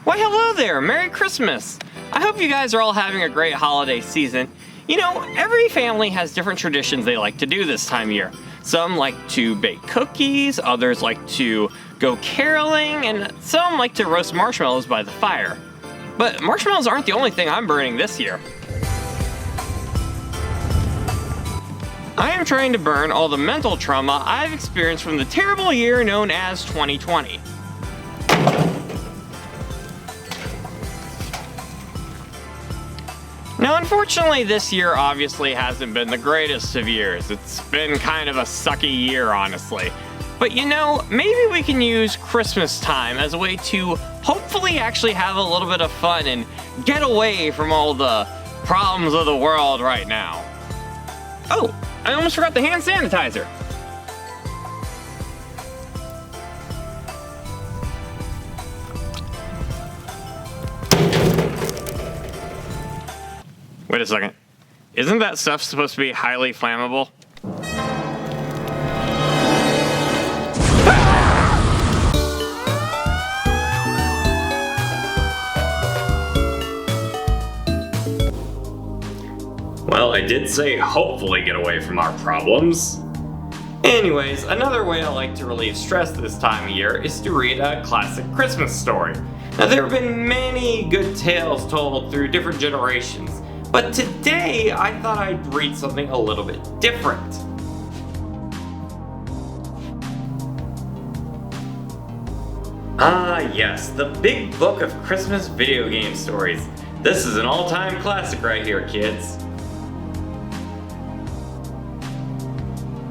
Why hello there, Merry Christmas! I hope you guys are all having a great holiday season. You know, every family has different traditions they like to do this time of year. Some like to bake cookies, others like to go caroling, and some like to roast marshmallows by the fire. But marshmallows aren't the only thing I'm burning this year. I am trying to burn all the mental trauma I've experienced from the terrible year known as 2020. Now, unfortunately, this year obviously hasn't been the greatest of years. It's been kind of a sucky year, honestly. But you know, maybe we can use Christmas time as a way to hopefully actually have a little bit of fun and get away from all the problems of the world right now. Oh, I almost forgot the hand sanitizer. Wait a second. Isn't that stuff supposed to be highly flammable? Well, I did say hopefully get away from our problems. Anyways, another way I like to relieve stress this time of year is to read a classic Christmas story. Now, there have been many good tales told through different generations, but today I thought I'd read something a little bit different. Ah yes, the Big Book of Christmas Video Game Stories. This is an all-time classic right here, kids.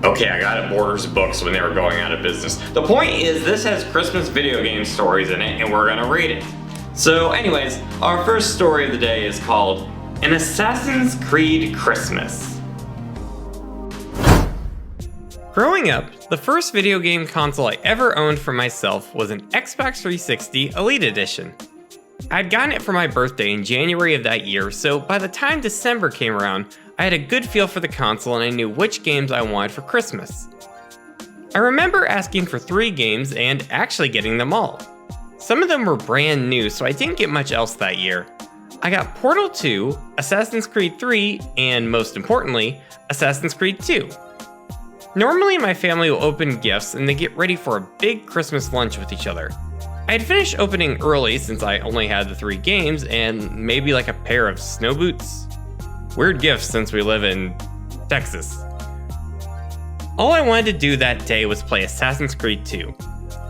Okay, I got it Borders Books when they were going out of business. The point is, this has Christmas video game stories in it, and we're gonna read it. So anyways, our first story of the day is called An Assassin's Creed Christmas. Growing up, the first video game console I ever owned for myself was an Xbox 360 Elite Edition. I'd gotten it for my birthday in January of that year, so by the time December came around, I had a good feel for the console and I knew which games I wanted for Christmas. I remember asking for 3 games and actually getting them all. Some of them were brand new, so I didn't get much else that year. I got Portal 2, Assassin's Creed 3, and most importantly, Assassin's Creed 2. Normally my family will open gifts and they get ready for a big Christmas lunch with each other. I had finished opening early since I only had the 3 games and maybe like a pair of snow boots. Weird gifts since we live in Texas. All I wanted to do that day was play Assassin's Creed 2.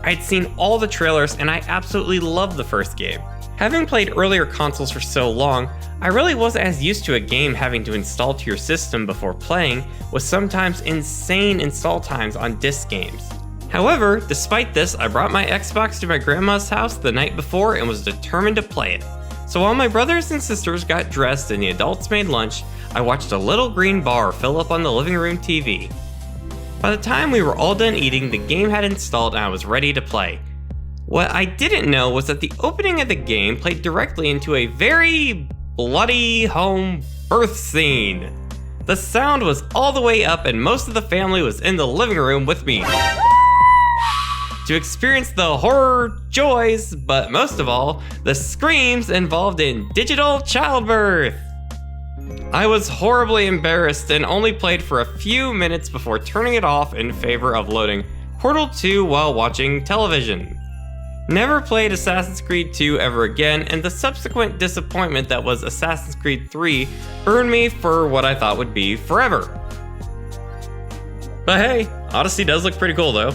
I'd seen all the trailers and I absolutely loved the first game. Having played earlier consoles for so long, I really wasn't as used to a game having to install to your system before playing, with sometimes insane install times on disc games. However, despite this, I brought my Xbox to my grandma's house the night before and was determined to play it. So while my brothers and sisters got dressed and the adults made lunch, I watched a little green bar fill up on the living room TV. By the time we were all done eating, the game had installed and I was ready to play. What I didn't know was that the opening of the game played directly into a very bloody home birth scene. The sound was all the way up and most of the family was in the living room with me to experience the horror joys, but most of all, the screams involved in digital childbirth. I was horribly embarrassed and only played for a few minutes before turning it off in favor of loading Portal 2 while watching television. Never played Assassin's Creed 2 ever again, and the subsequent disappointment that was Assassin's Creed 3 burned me for what I thought would be forever. But hey, Odyssey does look pretty cool though.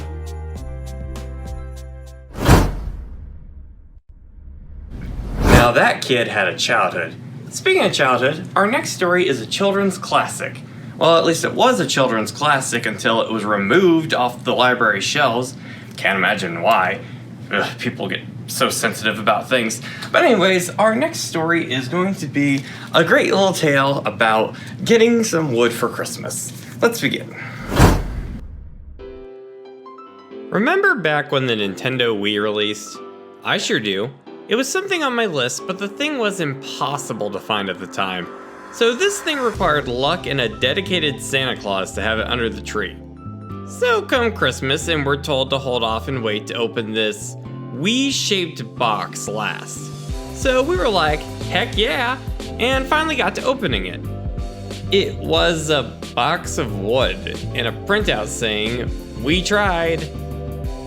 Now that kid had a childhood. Speaking of childhood, our next story is a children's classic. Well, at least it was a children's classic until it was removed off the library shelves. Can't imagine why. Ugh, people get so sensitive about things. But anyways, our next story is going to be a great little tale about getting some wood for Christmas. Let's begin. Remember back when the Nintendo Wii released? I sure do. It was something on my list, but the thing was impossible to find at the time. So this thing required luck and a dedicated Santa Claus to have it under the tree. So come Christmas and we're told to hold off and wait to open this Wii-shaped box last. So we were like, heck yeah, and finally got to opening it. It was a box of wood and a printout saying, "We tried."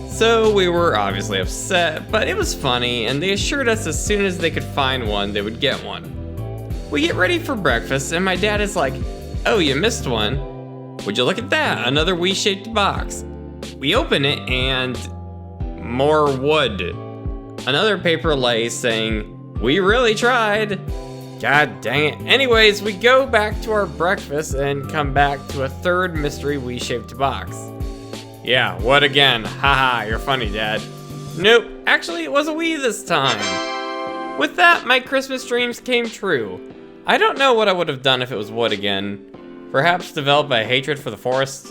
So we were obviously upset, but it was funny, and they assured us as soon as they could find one, they would get one. We get ready for breakfast, and my dad is like, "Oh, you missed one. Would you look at that? Another Wii-shaped box." We open it, and more wood. Another paper lay saying, "We really tried." God dang it. Anyways, we go back to our breakfast and come back to a third mystery Wii-shaped box. Yeah, what again? Haha, you're funny, Dad. Nope, actually it was a Wii this time. With that, my Christmas dreams came true. I don't know what I would have done if it was wood again. Perhaps develop a hatred for the forest?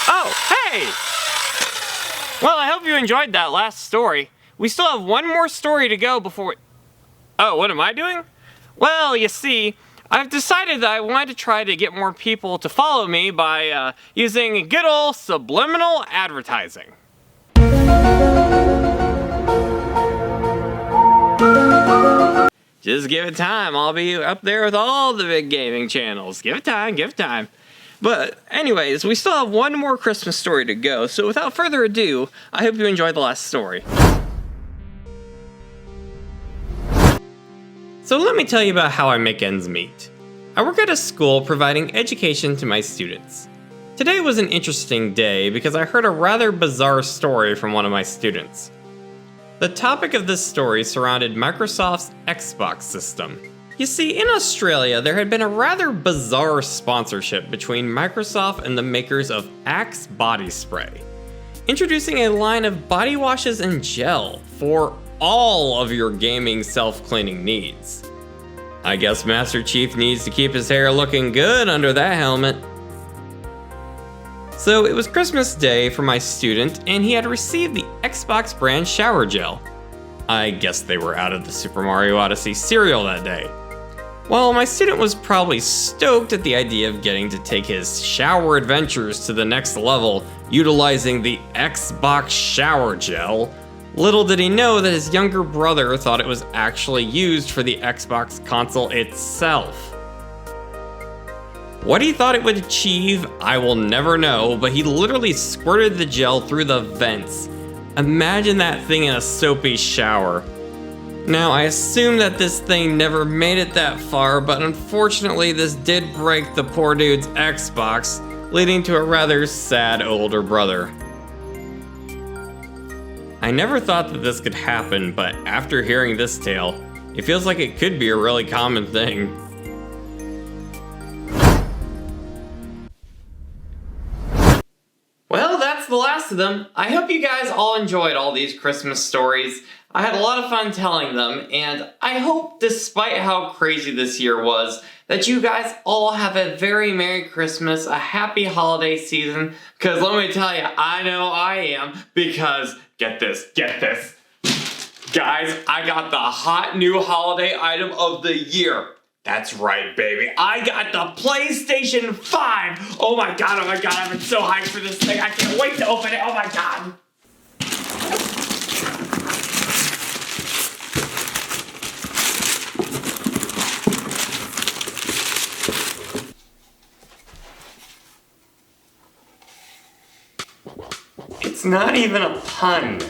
Oh, hey! Well, I hope you enjoyed that last story. We still have one more story to go before Oh, what am I doing? Well, you see, I've decided that I wanted to try to get more people to follow me by using good old subliminal advertising. Just give it time. I'll be up there with all the big gaming channels. Give it time, give it time. But anyways, we still have one more Christmas story to go, so without further ado, I hope you enjoyed the last story. So let me tell you about how I make ends meet. I work at a school providing education to my students. Today was an interesting day because I heard a rather bizarre story from one of my students. The topic of this story surrounded Microsoft's Xbox system. You see, in Australia, there had been a rather bizarre sponsorship between Microsoft and the makers of Axe Body Spray, introducing a line of body washes and gel for all of your gaming self-cleaning needs. I guess Master Chief needs to keep his hair looking good under that helmet. So it was Christmas Day for my student, and he had received the Xbox brand shower gel. I guess they were out of the Super Mario Odyssey cereal that day. Well, my student was probably stoked at the idea of getting to take his shower adventures to the next level utilizing the Xbox shower gel. Little did he know that his younger brother thought it was actually used for the Xbox console itself. What he thought it would achieve, I will never know, but he literally squirted the gel through the vents. Imagine that thing in a soapy shower. Now, I assume that this thing never made it that far, but unfortunately this did break the poor dude's Xbox, leading to a rather sad older brother. I never thought that this could happen, but after hearing this tale, it feels like it could be a really common thing. Well, that's the last of them. I hope you guys all enjoyed all these Christmas stories. I had a lot of fun telling them, and I hope, despite how crazy this year was, that you guys all have a very Merry Christmas, a happy holiday season, because let me tell you, I know I am, because get this. Guys, I got the hot new holiday item of the year. That's right, baby. I got the PlayStation 5. Oh my god, I've been so hyped for this thing. I can't wait to open it. Oh my god. It's not even a pun.